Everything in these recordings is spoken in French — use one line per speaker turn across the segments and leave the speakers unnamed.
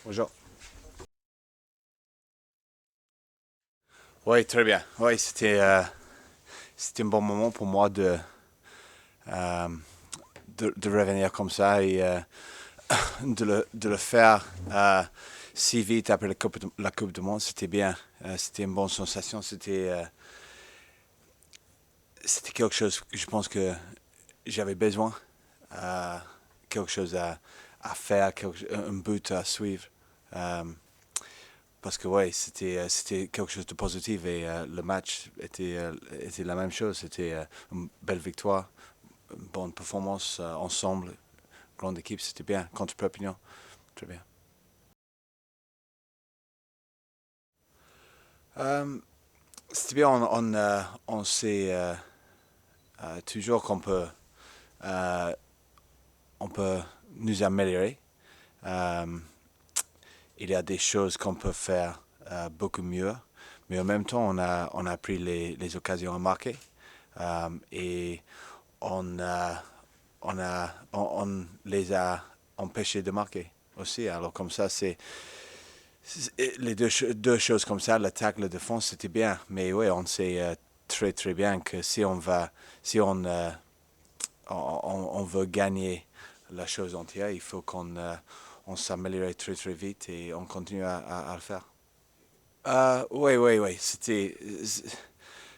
Bonjour. Oui, très bien. Oui, c'était un bon moment pour moi euh, de revenir comme ça et de le faire si vite après la Coupe du Monde. C'était bien. C'était une bonne sensation. C'était quelque chose que je pense que j'avais besoin. euh, Quelque chose à faire, un but à suivre. Euh, Parce que ouais, c'était quelque chose de positif et le match était la même chose. C'était une belle victoire, une bonne performance ensemble, grande équipe, c'était bien. Contre Perpignan, très bien. Euh, C'était bien, on sait toujours euh, on peut nous améliorer. Euh, il y a des choses qu'on peut faire beaucoup mieux, mais en même temps, on a pris les occasions à marquer. Et on, a, on les a empêchés de marquer aussi. Alors comme ça, les deux choses comme ça, l'attaque, la défense, c'était bien. Mais oui, on sait très très bien que si on veut gagner la chose entière, il faut on s'améliore très très vite et on continue à le faire. Oui, oui, oui.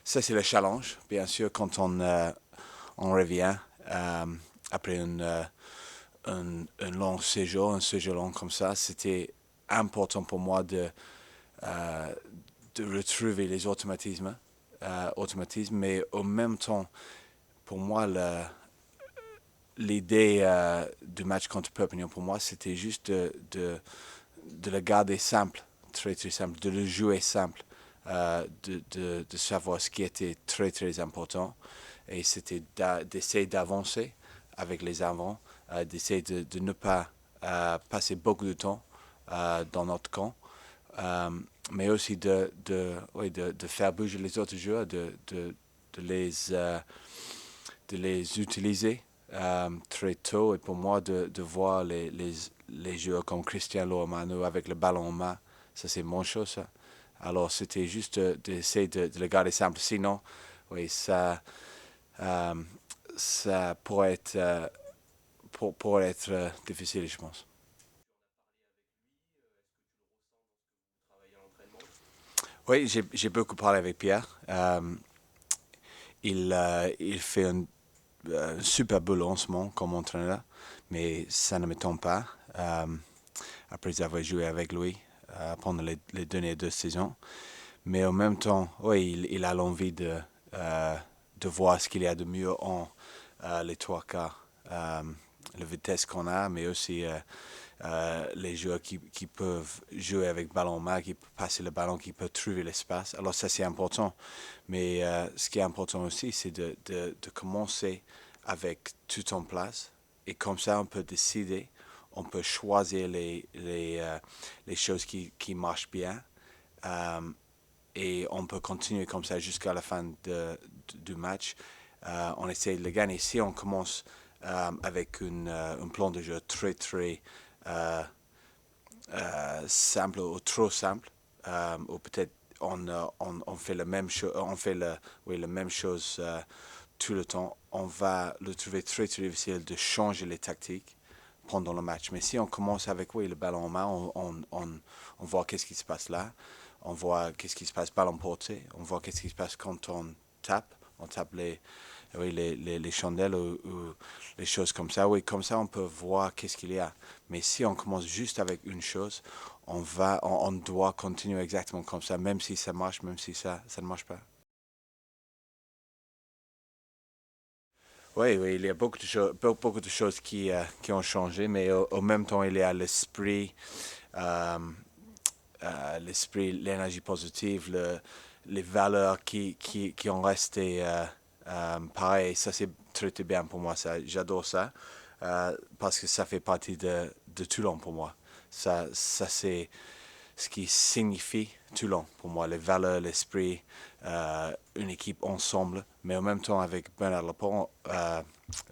Ça, c'est le challenge, bien sûr, quand on revient euh, après un long séjour, un séjour long comme ça. C'était important pour moi euh, de retrouver les automatismes, mais en même temps, pour moi, l'idée du match contre Perpignan, pour moi, c'était juste de le garder simple, très très simple, de le jouer simple, de savoir ce qui était très très important. Et c'était d'essayer d'avancer avec les avants, d'essayer de ne pas passer beaucoup de temps dans notre camp, euh, mais aussi oui, de faire bouger les autres joueurs, de les, euh, de les utiliser très tôt. Et pour moi, de voir les joueurs comme Cristiano Romano avec le ballon en main, ça c'est mon chose. Ça. Alors c'était juste d'essayer de le garder simple. Sinon, oui, euh, ça pourrait être difficile, je pense. Oui, j'ai beaucoup parlé avec Pierre. Il fait un super boulot en ce moment comme entraîneur, mais ça ne m'étonne pas. Après avoir joué avec lui pendant les dernières deux saisons. Mais en même temps, oui, il a l'envie de voir ce qu'il y a de mieux en les trois quarts. La vitesse qu'on a, mais aussi les joueurs qui peuvent jouer avec ballon en main, qui peuvent passer le ballon, qui peuvent trouver l'espace. Alors ça, c'est important. Mais ce qui est important aussi, c'est de commencer avec tout en place. Et comme ça, on peut décider, on peut choisir les choses qui marchent bien. Euh, et on peut continuer comme ça jusqu'à la fin du match. On essaie de le gagner. Si on commence avec un plan de jeu très très euh, simple ou trop simple, ou peut-être on fait la même chose, on fait oui, la même chose tout le temps, on va le trouver très très difficile de changer les tactiques pendant le match. Mais si on commence avec oui, le ballon en main, on voit qu'est-ce qui se passe là, on voit qu'est-ce qui se passe ballon porté, on voit qu'est-ce qui se passe quand on tape oui, les chandelles ou les choses comme ça. Oui, comme ça on peut voir qu'est-ce qu'il y a. Mais si on commence juste avec une chose, on doit continuer exactement comme ça, même si ça marche, même si ça ne marche pas. Oui, oui, il y a beaucoup de choses qui ont changé, mais au même temps, il y a euh, l'esprit, l'énergie positive, les valeurs qui ont resté pareilles. Ça, c'est très, très bien pour moi. Ça, j'adore ça parce que ça fait partie de Toulon pour moi. Ça c'est ce qui signifie Toulon pour moi. Les valeurs, l'esprit, une équipe ensemble, mais en même temps avec Bernard Lapont,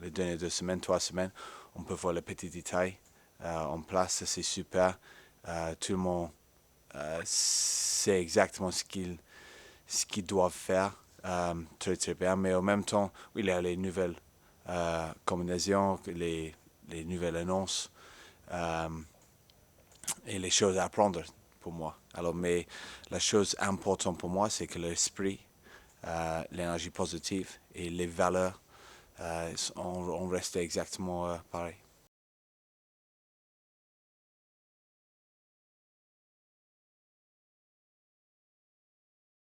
les dernières 2 semaines, 3 semaines, on peut voir les petits détails en place. Ça, c'est super. Tout le monde sait exactement ce qu'ils doivent faire très très bien. Mais en même temps, oui, il y a les nouvelles combinaisons, les nouvelles annonces euh, et les choses à apprendre pour moi. Alors, mais la chose importante pour moi, c'est que l'esprit, l'énergie positive et les valeurs ont resté exactement pareil.